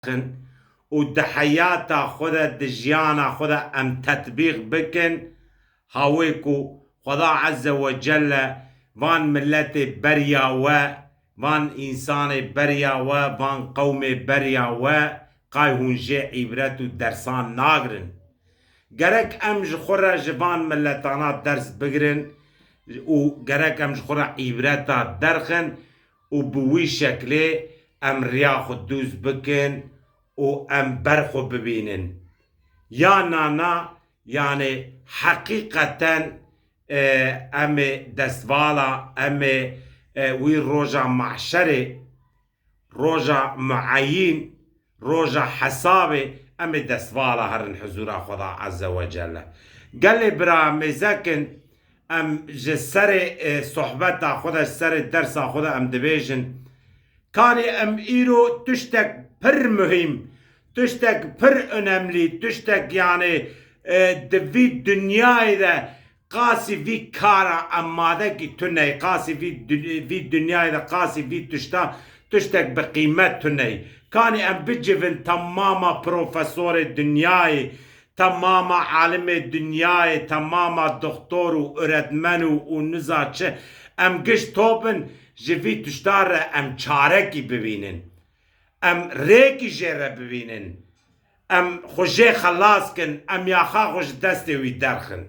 و ده حیاتا خود ده جیانا خود ام تطبیق بکن هاوی کو خدا عز و جل وان ملت بریا و وان انسان بریا و وان قوم بریا و قای هونجه عبرت و درسان ناگرن گرک ام جخورا جوان ملتانا درس بگرن و گرک ام جخورا عبرتا درخن و بوی شکلی ام ریا خود دوز بکن و ام برخو ببینن یا نانا یعنی حقیقتا ام دستوالا ام وی روژا معشره روژا معین روژا حسابه ام دستوالا هرن حضور خدا عز و جل قال برا مزاكن ام جسر صحبت خودش سر درس خود ام دبیجن کانی ام ایرو تشتک پر مهم تشتک پر önemli تشتک yani دوی دنیای ده قاسی وی کارا اماده کی تنه قاسی وی دنیای ده قاسی وی تشتک بقیمت تنه کانی ام بجیون تماما پروفسور دنیای تماما عالم دنیای تماما دکتور و öğretmen و نزاچه ام گشت توبن جوی تشتار ام چاره کی ببینن ام ریکی جره ببینن ام خوشه خلاص کن ام یاخا خوش دسته وی درخن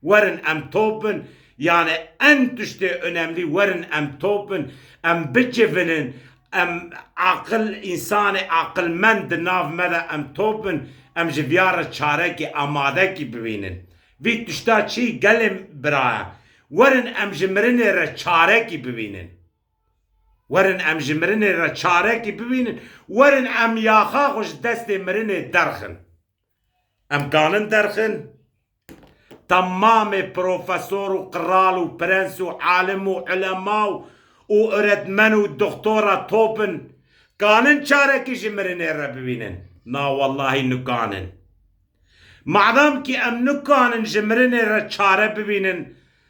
ورن ام توبن yani en tüşte önemli ورن ام توبن ام بجفنن ام عقل insanı aqlmend nav mede em توبن ام جویار çare ki amade ki bibinin vi tüşta çi gelim bra ورن ام jimrine re çare ki bibinin ورن ام جمرنه را چاره کی ببینن ورن ام یاخا خوش دست مرنه درخن ام کانن درخن تمام پروفسور و قرال و پرنس و عالم و علماء و öğretmen و دکتورا توپن کانن چاره کی جمرنه را ببینن نا والله نکانن معدام کی ام نکانن جمرنه را چاره ببینن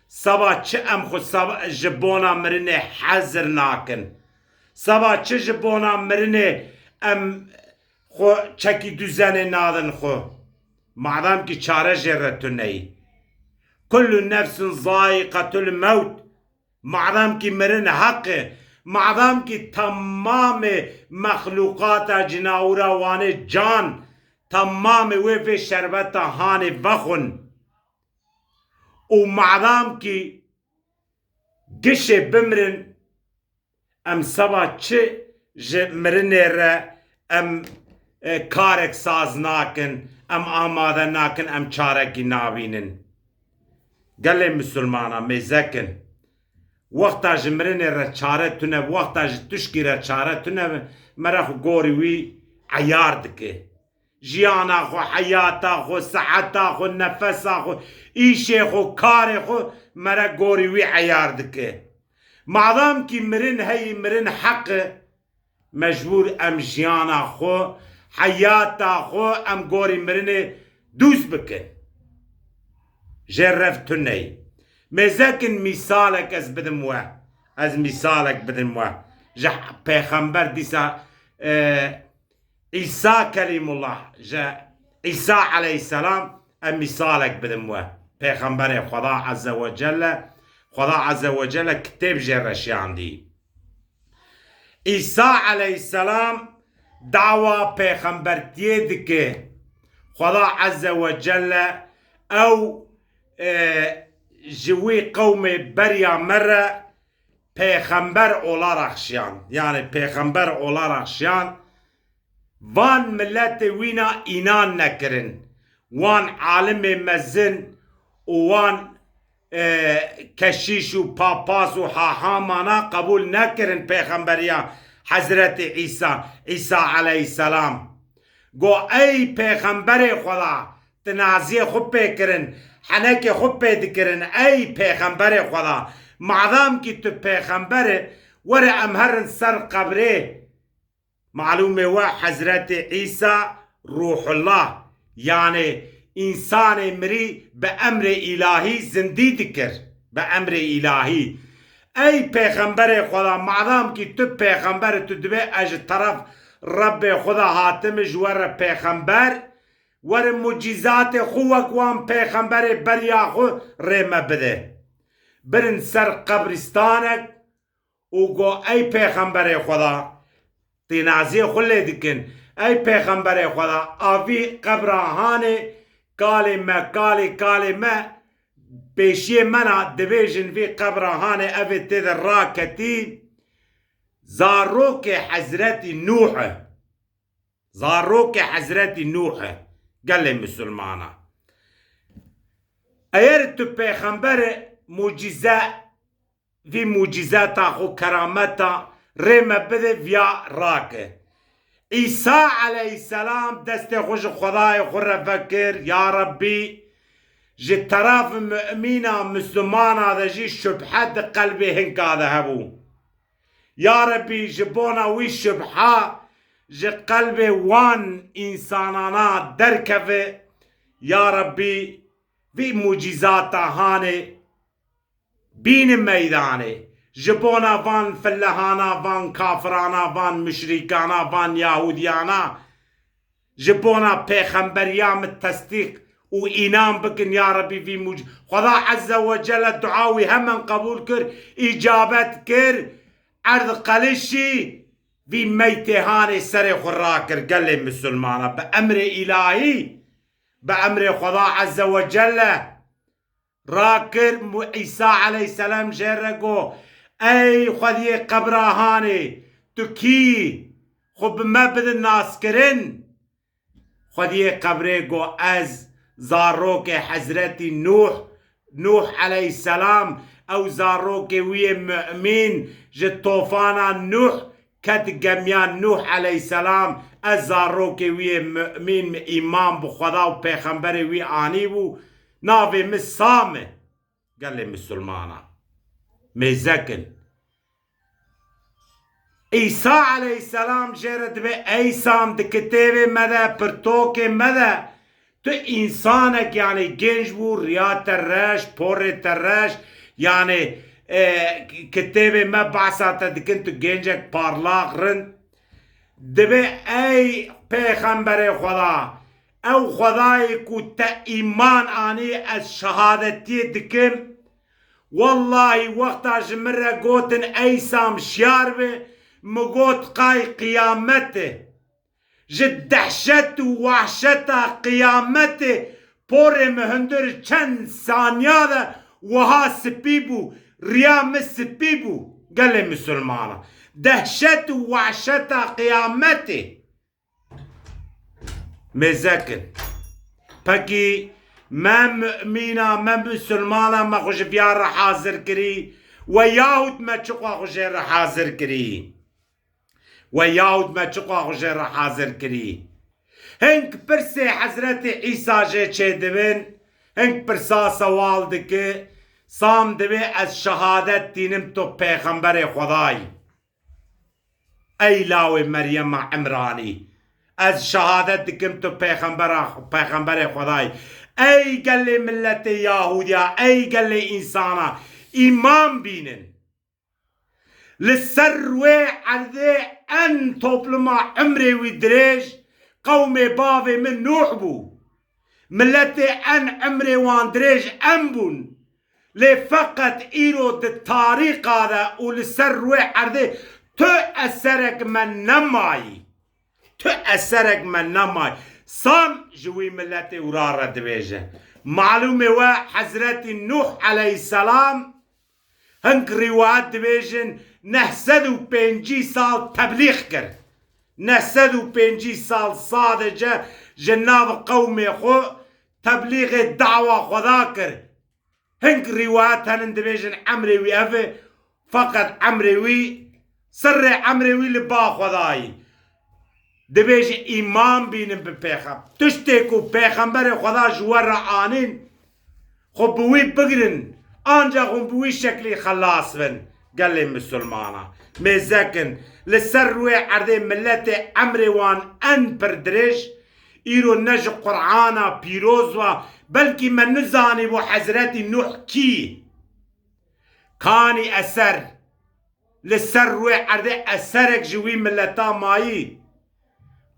sabah çi em xu jibona mirine hezir nakin sabah çi jibona mirine em xu çekî düzenê nadin xu madem ki çare jê tuneyî kullu nefsin zaiqatul mevt madem ki mirin haqqı madem ki tamamı mahlukata cinavura wane can tamamı ve şerbeta hani vaxun و معدام کی گشه بمرن ام سبا چه مرنه را ام کارک ساز ناکن ام آماده ناکن ام چارکی ناوینن گله مسلمانا میزکن وقتا جمرنه را چاره تونه وقتا تشکی را چاره تونه مرخ گوری وی عیار دکه جیانا خو حیاتا خو صحتا خو نفسا خو ایشه خو کار خو مرا گوری وی عیار دکه معدام کی مرن هی مرن حق مجبور ام جیانا خو حیاتا خو ام گوری مرن دوز بکن جرفت نی مزکن مثالک از بدم و از مثالک بدم و جه پیغمبر دیسا İsa kelimullah İsa aleyhisselam em misalek bidim ve Peygamberi Xuda azze ve celle kitap jerreşyandi İsa aleyhisselam dava peygambertiye dike Xuda azze ve celle ev jiwi kavmi berya merre peygamber olarak şiyan yani peygamber olarak şiyan وان ملت وینا اینان نکرن وان عالم مزن وان کشیش و پاپاس و حاحامانا قبول نکرن پیغمبریا حضرت عیسی علیه السلام گو ای پیغمبر خدا تنازی خوب پیکرن حنک خوب پیدکرن ای پیغمبر خدا معدام کی تو پیغمبر ور امهرن سر قبره معلومه و حضرت عیسی روح الله yani insan emri be emri ilahi zindi dikir be emri ilahi ey peygamber Xuda madem ki tu peygamber tu dibe aj taraf رب خدا هاتمش ور پیغمبر ور معجزات خوک وان پیغمبر بریا خو ریمه بده برن سر قبرستانک و گو ای پیغمبر خدا تینازی خلی دکن ای پیغمبر خدا آوی قبرهانه کالی ما پیشی منا دبیجن وی قبرهانه اوی تید راکتی زاروک حضرت نوح زاروک حضرت نوح قال مسلمانا ایر تو پیغمبر معجزه في معجزات خو كرامتا ريما بده فيا راكه عيسى عليه السلام دست خوش خداي خور فكر يا ربي جي طرف مؤمنة مسلمان هذا جي شبحات قلبي هنك هذا هبو يا ربي جبونا وي شبحة جي قلبي وان انسانانا دركفه يا ربي في معجزات هاني بین میدانه جبونا وان فلهانا وان کافرانا وان مشرکانا وان یهودیانا جبونا پیغمبریام تصدیق و اینام بکن یا ربی في خدا عز وجل دعاوی همن قبول کر اجابت کر عرض قلشی في میتهان سر خورا کر قل مسلمانا بأمر الهی بأمر خدا عز وجل راكر عيسى عليه السلام جرقو اي خذي قبرهاني تكي خب ما بد الناس كرن خذي قبريقو از زاروك حضرت نوح عليه السلام او زاروك وي مؤمن جد طوفانا نوح كت جميان نوح عليه السلام از زاروك وي مؤمن امام بخدا و پیغمبر وي آني بو ناوي مسامه قال لي مسلمانا ميزكن عيسى عليه السلام جرد بي ايسام دكتيبه مدى برتوكي مدى تو انسانك يعني جنج بو ريات الرش بور الرش يعني كتيبه ما بعثات دكنتو جنجك بارلاق رن دبي اي پیغمبر خدا او خدای کو تا ایمان آنی از شهادتی دکم والله وقتا جمره گوتن ایسام شیار به مگوت قای قیامته جد دحشت و وحشت قیامته پور مهندر چند ثانیه ده وها سپیبو ریام سپیبو قال مسلمانا دحشت و وحشت قیامته مزكن بكي ما مؤمنة ما مسلمانة ما خوش بيار حاضر كري وياهود ما تشقوا خوش حاضر كري وياهود ما تشقوا خوش حاضر كري هنك برسي حضرت عيسى جي چه هنك برسا سوال دكي سام دبي از شهادت دينم تو پیغمبر خداي اي لاوي مريم عمراني از شهادت دکم تو پیغمبر خدای ای گل ملت یهودیا ای گل انسانا ایمان بینن لسر و عرضه ان توبلما عمري ودريج قوم بابي من نوح بو ملت ان عمري وان دريج انبون لفقط ايرو الطريق هذا ولسر و عرضه تو اثرك من نماي تو اثرك من نماي صام جوي ملتي ورارة دبيجة معلومة و حضرت نوح عليه السلام هنك روايات دبيجن نحسدو بينجي سال تبليغ كر نحسدو بينجي سال صادجة جناب قومي خو تبليغ الدعوة خدا كر هنك روايات هنن دبيجن عمري وي افي فقط عمري وي سر عمري وي لبا خداي دبیج ایمان بینم به پیغمبر تشتی کو پیغمبر خدا جوار آنین خب بوی بگرن آنجا خون بوی شکلی خلاص بن قال مسلمانا مزکن لسر روی عرضه ملت عمروان ان پردرش ایرو نج قرآنا پیروز و بلکی من نزانی و حضرت نوح کی کانی اثر لسر روی عرضه اثرک جوی ملتا مایی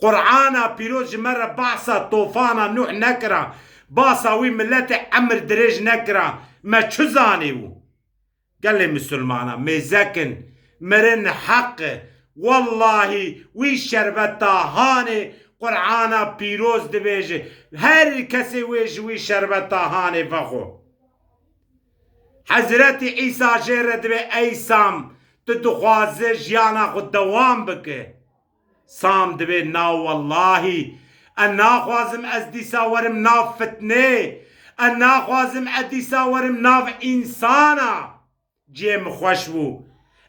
قرآن پیروز جمره بحثا طوفان نوح نکرا باسا وی ملت عمر درج نکرا ما چو زانی و قال مسلمانا مزكن مرن حق والله وی شربتا هانه قرآن پیروز دبیجه هر کسی وی شربتا هانه فخو حضرت عیسی جره دبی ای سام تو دخوازه جیانا خود دوام بکه سام دبی نا والله انا خوازم از دیسا ورم ناف فتنه انا خوازم از دیسا ورم ناف انسانا جیم خوش بو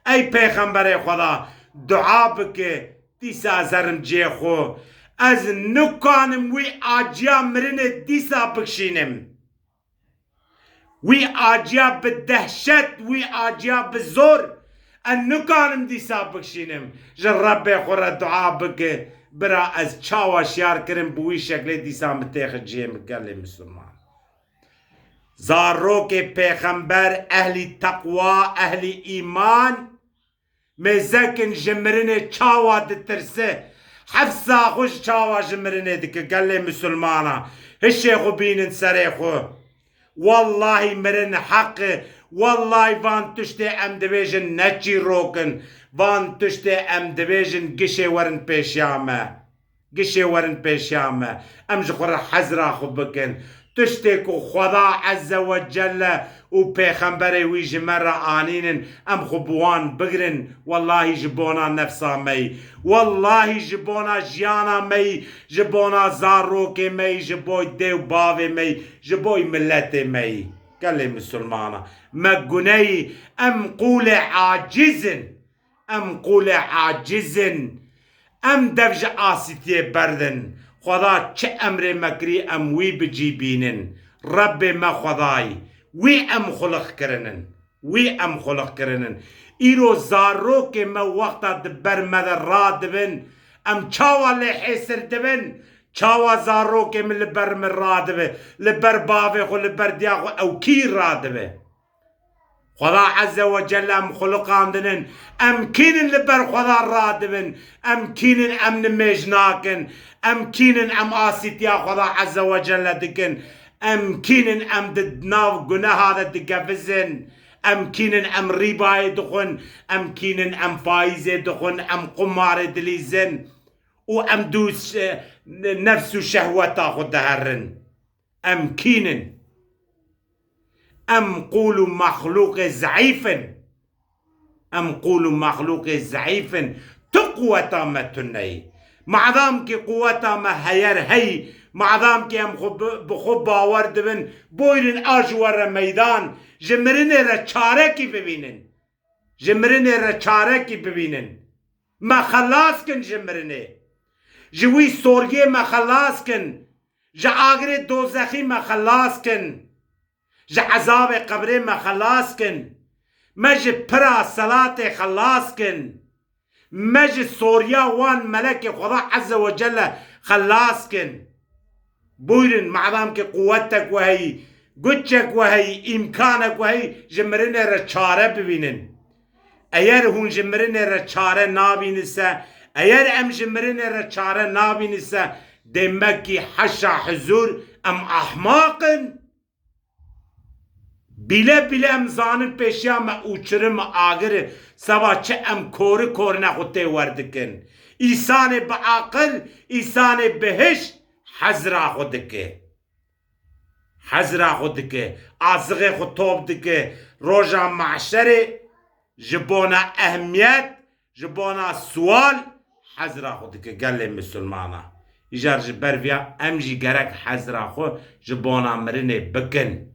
ای پیغمبر خدا دعا بکه دیسا زرم جی خو از نکانم وی آجیا مرن دیسا بکشینم وی آجیا به دهشت وی آجیا به زور ان نکانم دیسا بکشینم جر رب خورا دعا بکه برا از چاوا شیار کرم بوی شکل دیسا متیخ جیم گل مسلمان زاروک پیغمبر اهلی تقوا اهلی ایمان مزکن جمرنه چاوا دترسه حفظا خوش چاوا جمرنه دکه گل مسلمانا هشه خو بینن سره خو والله مرن حق والله وان تشتی ام دبیجن نچی روکن وان تشتی ام دبیجن گشه ورن پیشیامه گشه ورن پیشیامه ام جخور حزرا خو بکن تشتی کو خدا عز و جل و پیغمبر وی جمره آنینن ام خو بوان بگرن والله جبونا نفسا می والله جبونا جیانا می جبونا زاروک می جبوی دیو باوی می جبوی ملت می قال مسلمانا ما گناهی ام قول عاجزن ام قول عاجزن ام دفج آسیتی بردن خدا چه امر مکری ام وی بجی بینن رب ما خدای وی ام خلق کرنن وی ام خلق کرنن ایرو زارو که ما وقتا دبر مدر را دبن ام چاوا لحیسر دبن چاوا زارو که من لبر من را دبه لبر باوی خو لبر دیاخو او کی را دبه خدا عز و جل ام خلقان دنن ام کینن لبر خدا را دبن ام کینن ام نمیج ناکن ام کینن ام آسیتیا خدا عز و جل دکن ام کینن ام دناو گناه دا دگفزن ام کینن ام ریبای دخون ام کینن ام فایز دخون ام قمار دلیزن و ام دوس نفس و شهوتا خود دهرن ام کینن ام قولوا مخلوق ضعيف ام قولوا مخلوق ضعيف تقوى ما تنهي معظم کی قوتا ما هیر هی معظم کی هم بخوب باور دبن بویرن آجوار میدان جمرنه را چاره کی ببینن جمرنه را چاره کی ببینن ما خلاص کن جمرنه جوی سورگی ما خلاص کن جا آگر دوزخی ما خلاص کن جا عذاب قبر ما خلاص کن مج پرا صلاة خلاص کن مج سوریا وان ملک خدا عز و جل خلاص کن بویرن معظم که قوتک و هی گچک و هی امکانک و هی جمرنه را چاره ببینن اگر هون جمرنه را چاره نابینسه اگر ام جمرنه را چاره نابینسه دمکی حشا حضور ام احماقن بیله بیله ام زانن پیشیا ما اوچرم آگر سوا چه ام کور نخوته وردکن ایسان با عقل ایسان بهش حضرا خود که حضرا خود که آزغه خود توب دکه روژا معشره جبونا اهمیت جبونا سوال حضرا خود که گل مسلمانا ایجار جبر بیا ام جی گرک حضرا خود جبونا مرنه بکن